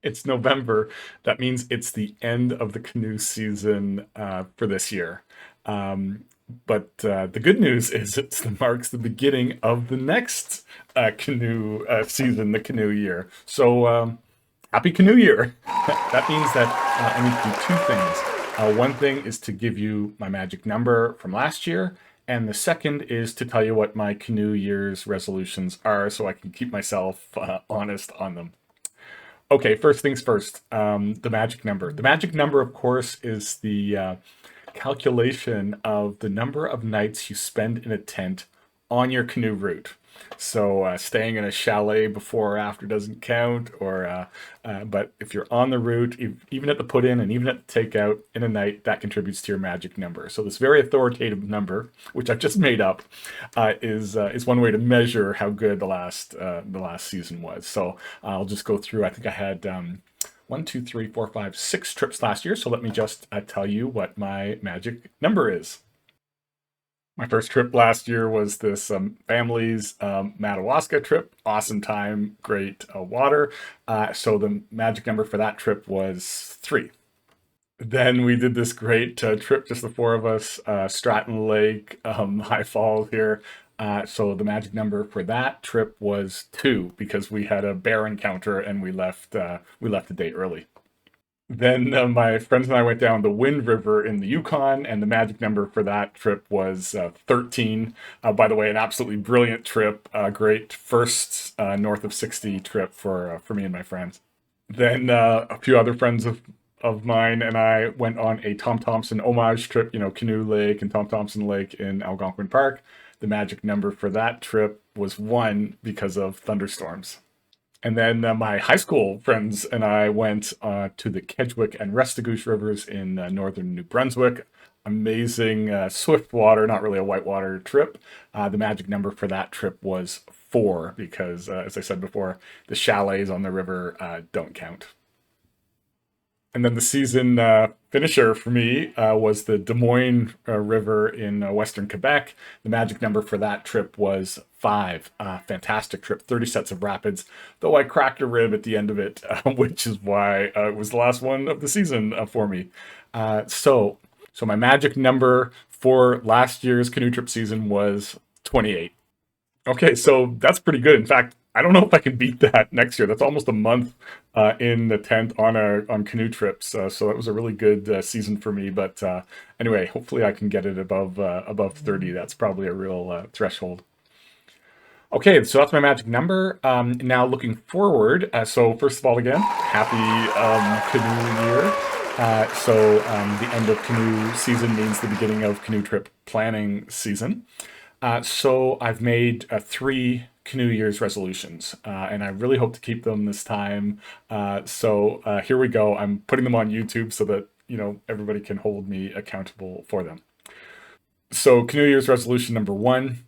It's November. That means it's the end of the canoe season for this year. Um, but the good news is it marks the beginning of the next canoe season, the canoe year. So happy canoe year. That means that I need to do two things. One thing is to give you my magic number from last year, and the second is to tell you what my canoe year's resolutions are so I can keep myself honest on them. Okay, first things first, the magic number. The magic number, of course, is the calculation of the number of nights you spend in a tent on your canoe route. So staying in a chalet before or after doesn't count, but if you're on the route, even at the put in and even at the takeout in a night, that contributes to your magic number. So this very authoritative number, which I've just made up, is one way to measure how good the last season was. So I'll just go through. I think I had one, two, three, four, five, six trips last year. So let me just tell you what my magic number is. My first trip last year was this family's Madawaska trip. Awesome time, great water. So the magic number for that trip was three. Then we did this great trip, just the four of us, Stratton Lake, High Falls here. So the magic number for that trip was two because we had a bear encounter and we left a day early. Then my friends and I went down the Wind River in the Yukon, and the magic number for that trip was 13. By the way, an absolutely brilliant trip. Great first north of 60 trip for me and my friends. Then a few other friends of mine and I went on a Tom Thompson homage trip, Canoe Lake and Tom Thompson Lake in Algonquin Park. The magic number for that trip was one because of thunderstorms. And then my high school friends and I went to the Kedgwick and Restigouche rivers in northern New Brunswick. Amazing swift water, not really a whitewater trip. The magic number for that trip was four because, as I said before, the chalets on the river don't count. And then the season finisher for me was the Des Moines River in western Quebec. The magic number for that trip was five. Fantastic trip, 30 sets of rapids, though I cracked a rib at the end of it, which is why it was the last one of the season for me. So my magic number for last year's canoe trip season was 28. Okay, so that's pretty good. In fact, I don't know if I can beat that next year. That's almost a month in the tent on canoe trips. So that was a really good season for me. But anyway, hopefully I can get it above 30. That's probably a real threshold. Okay, so that's my magic number. Now looking forward. So first of all, again, happy canoe year. The end of canoe season means the beginning of canoe trip planning season. So I've made three Canoe Years resolutions, and I really hope to keep them this time. Here we go. I'm putting them on YouTube so that everybody can hold me accountable for them. So Canoe Years resolution number one.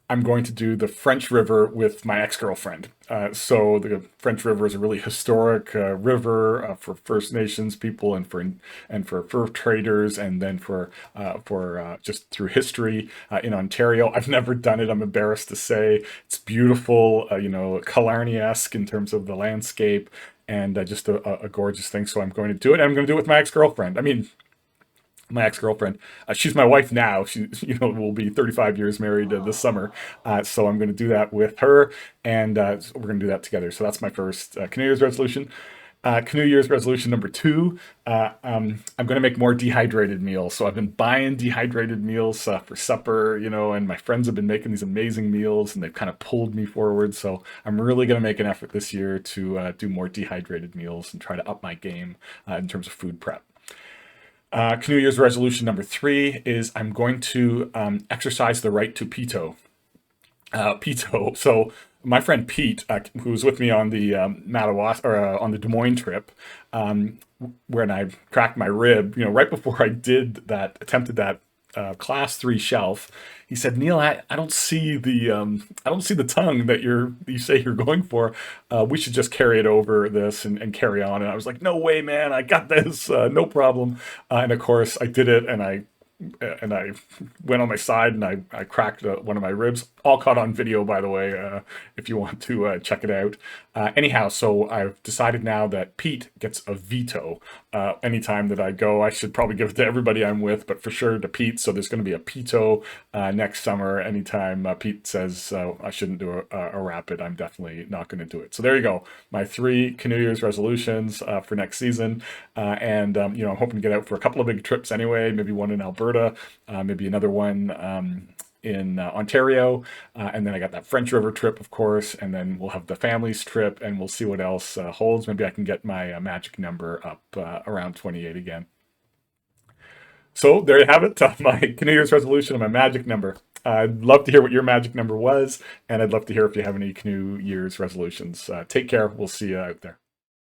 I'm going to do the French River with my ex-girlfriend. So the French River is a really historic river for First Nations people and for fur traders, and then for just through history in Ontario. I've never done it. I'm embarrassed to say it's beautiful. Killarney-esque in terms of the landscape, and just a gorgeous thing. So I'm going to do it. And I'm going to do it with my ex-girlfriend. I mean, my ex-girlfriend. She's my wife now. She, will be 35 years married this summer. So I'm going to do that with her, and so we're going to do that together. So that's my first Canoe Year's resolution. Canoe Year's resolution number two. I'm going to make more dehydrated meals. So I've been buying dehydrated meals for supper, and my friends have been making these amazing meals, and they've kind of pulled me forward. So I'm really going to make an effort this year to do more dehydrated meals and try to up my game in terms of food prep. Canoe Year's resolution number three is I'm going to exercise the right to Pito. Pito. So my friend Pete, who was with me on the on the Des Moines trip, when I cracked my rib, right before I attempted that class three shelf, he said, "Neil, I don't see the tongue that you say you're going for. We should just carry it over this and carry on." And I was like, "No way, man! I got this, no problem." And of course, I did it, and I and I went on my side and I cracked one of my ribs. All caught on video, by the way, if you want to check it out. Anyhow, so I've decided now that Pete gets a veto anytime that I go. I should probably give it to everybody I'm with, but for sure to Pete. So there's going to be a Pito next summer. Anytime Pete says I shouldn't do a rapid, I'm definitely not going to do it. So there you go. My 3 Canoe Years resolutions for next season. And I'm hoping to get out for a couple of big trips anyway, maybe one in Alberta, maybe another one in Ontario, and then I got that French River trip, of course, and then we'll have the families trip, and we'll see what else holds. Maybe I can get my magic number up around 28 again. So there you have it, my Canoe Year's resolution and my magic number. I'd love to hear what your magic number was, and I'd love to hear if you have any Canoe Year's resolutions. Take care. We'll see you out there.